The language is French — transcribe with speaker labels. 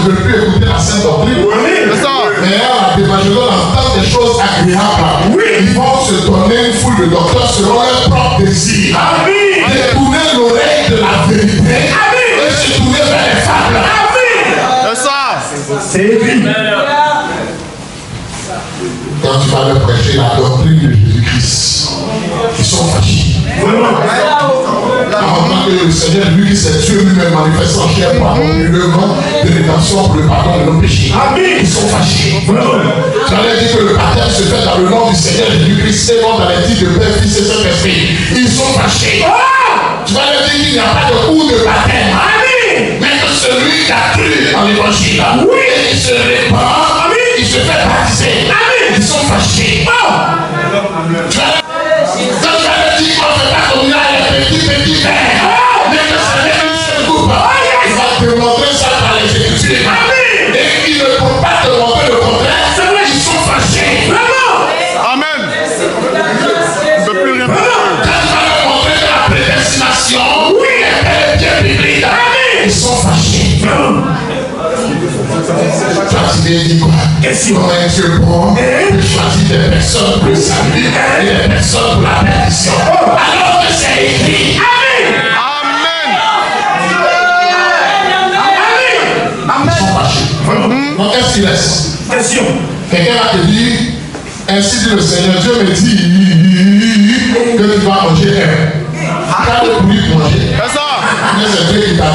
Speaker 1: ne veulent plus écouter la sainte doctrine.
Speaker 2: C'est ça.
Speaker 1: Mais à l'évangile, on entend des choses agréables. Ils vont se donner une foule de docteurs selon leur propre désir. Détourner l'oreille de la vérité. Et se tourner vers les fables.
Speaker 2: C'est ça.
Speaker 3: C'est écrit.
Speaker 1: Quand tu vas leur prêcher la doctrine de Jésus-Christ, ils sont fâchés. Avant que le Seigneur, lui qui s'est Dieu lui-même manifesté en chair pour accomplir l'œuvre de rédemption pour le pardon de nos péchés. Ils sont fâchés. J'allais dire que le baptême se fait dans le nom du Seigneur Jésus-Christ et non dans les titres de Père, Fils et Saint-Esprit. Ils sont fâchés. Tu vas leur dire qu'il n'y a pas de cours de baptême. Mais que celui qui a cru en l'évangile, et il se répand, il se fait baptiser. Ils sont fâchés. Tu vas leur dire qu'on ne fait pas comme là, les petits pères. Mais que ça n'est qu'une seule coupe. Il va te montrer ça par les Écritures. Et il ne peut pas te montrer le contraire. C'est vrai, ils sont fâchés.
Speaker 2: Amen. On ne peut plus rien faire.
Speaker 1: Quand tu vas leur montrer la prédestination, est bien biblique. Ils sont fâchés. Tu as dit quoi? Comment est Dieu bon? Il choisit des personnes pour le salut et des personnes pour la perdition. Alors que c'est écrit. Ils sont fâchés. Donc qu'est-ce qu'il laisse?
Speaker 3: Question.
Speaker 1: Quelqu'un va te dire, ainsi dit le Seigneur, Dieu me dit que tu vas manger un. Quand le bruit manger,
Speaker 2: C'est ça.
Speaker 1: c'est Dieu qui t'a dit.